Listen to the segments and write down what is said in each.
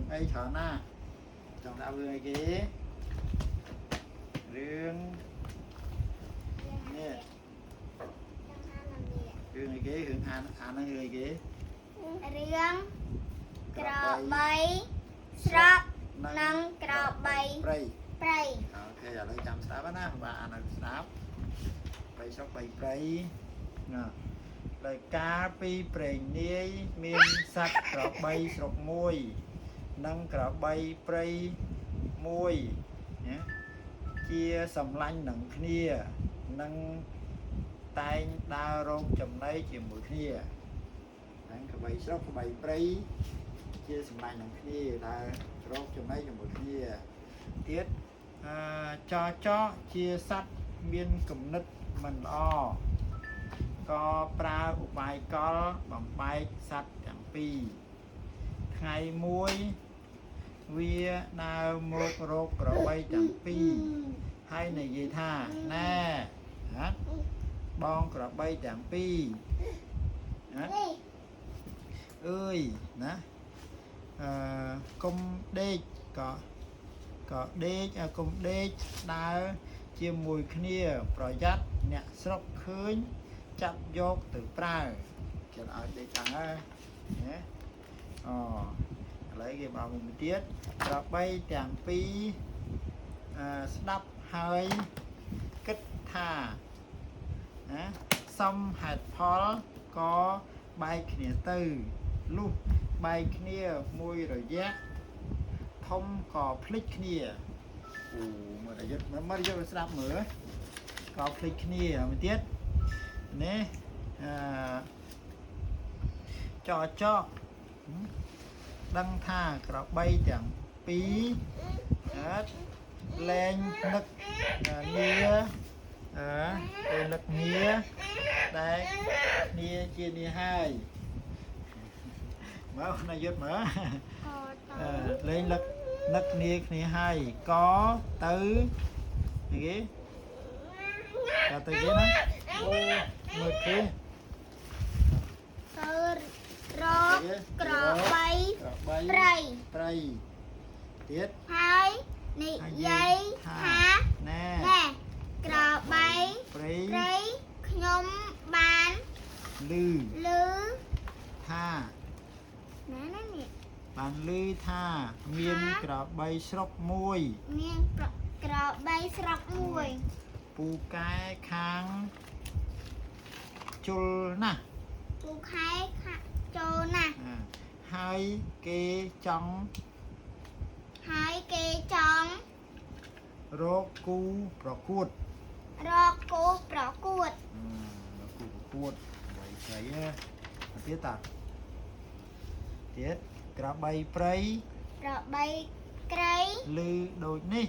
រឿងអីច្រើនណាស់ចង់ដាក់រឿងអីគេរឿងនេះរឿងអីគេរឿងអានហ្នឹងរឿងអីគេរឿងក្របីស្រកនិងក្របីព្រៃអូខេឥឡូវចាំស្ដាប់ណាបាទអានឲ្យស្ដាប់3ស្រុក3ព្រៃណាដោយការពីព្រេងនាយមានសត្វក្របីស្រុកមួយនិងក្របីព្រៃមួយណាជាសម្លាញ់នឹងគ្នានិងតែងដើររោគចំណីជាមួយគ្នាហ្នឹងក្របីស្រុកក្របីព្រៃជាសម្លាញ់នឹងគ្នាដើររោគចំណីជាមួយគ្នាទៀតចជាសត្វមានគំនិតមិនល្អក៏ប្រើឧបាយកលបំបែកសត្វទាំងពីរថ្ងៃមួយវាដើរមករកក្របីទាំងពីរហើយនិយាយថាណែណាបងក្របីទាំងពីរណាអើយណាកុំដេកក៏ដេកកុំដេកដើរជាមួយគ្នាប្រយ័ត្នអ្នកស្រុកឃើញចាប់យកទៅប្រើគេឲ្យដេកខាងហើយណាអូឥឡូវគេบอกមួយទៀតក្របីទាំងពីរស្ដាប់ហើយគិតថាណាសំហេតុផលក៏បែកគ្នាទៅលុះបែកគ្នាមួយរយៈធំក៏ភ្លេចគ្នាអូមើលយកស្ដាប់មើលក៏ភ្លេចគ្នាមួយទៀតនេះចដឹងថាក្របីទាំងពីរលែងនឹកងារដែលគ្នាជានេះហើយមកណាយុទ្ធមើលលែងនឹកគ្នាហើយក៏ទៅគេណាអូមើលគេទៅរកក្របីព្រៃទៀតហើយនិយាយថាណែក្របីព្រៃខ្ញុំបានឮថាណែនេះបានឮថាមានក្របីស្រុកមួយពូកែខាងជុលណាស់ហើយគេចង់រកគូប្រកួតបីស្រីទៀតក្របីព្រៃឮដូចនេះ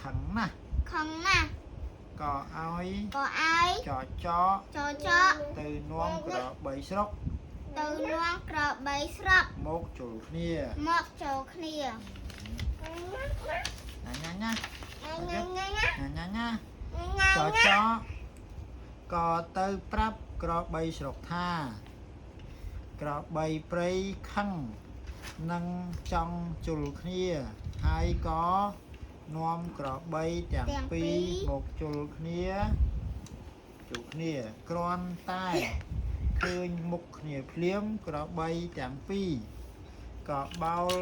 ខឹងណាស់ក៏ឲ្យចទៅនាំក្របីស្រុកមកចូលគ្នាណាចក៏ទៅប្រាប់ក្របីស្រុកថាក្របីព្រៃខឹងនឹងចង់ជុលគ្នាហើយក៏នាំក្របីទាំងពីរមកជុលគ្នាគ្រាន់តែឃើញមុខគ្នាភ្លាមក្របីទាំងពីរក៏បោល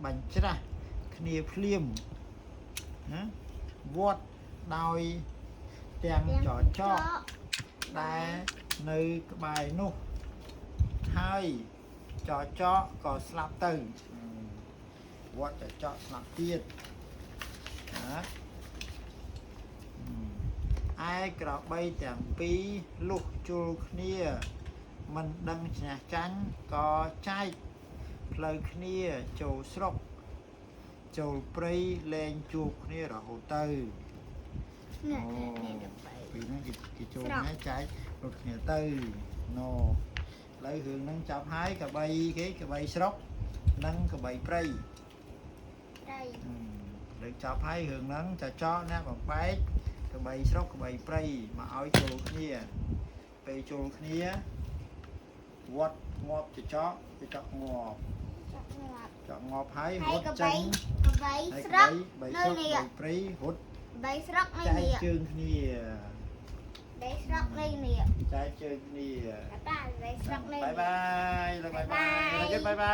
បញ្ច្រាស់គ្នាភ្លាមណាវត្តដោយទាំងចដែលនៅក្បែរនោះហើយចក៏ស្លាប់ទៅវត្តស្លាប់ទៀតណាឯក្របីទាំងពីរលុះជុលគ្នាមិនដឹងឈ្នះចាញ់ក៏ចែកផ្លូវគ្នាចូលស្រុកចូលព្រៃលែងជួបគ្នារហូតទៅពីហ្នឹងគេចូលគ្នាចែករត់គ្នាទៅណូឥឡូវរឿងហ្នឹងចាប់ហើយក្របីស្រុកនិងក្របីព្រៃលើកចាប់ហើយរឿងហ្នឹងចអ្នកបំបែកក្របីស្រុកក្របីព្រៃមកឲ្យចូលគ្នាពេលចូលគ្នាវត្តងាប់ចងាប់ ចកងាប់ហើយ ហើយ រត់ ក៏ ចេញ បី ហើយ ស្រុក បី នៅ ស្រុក នេះ បីព្រៃរត់ បីស្រុកនៅ ចែក នេះ ជើងគ្នា បីស្រុកនៅនេះ ចែកជើងគ្នា បាទបីស្រុកនៅ បាយ នេះ បាយបាយបាយបាយបាយ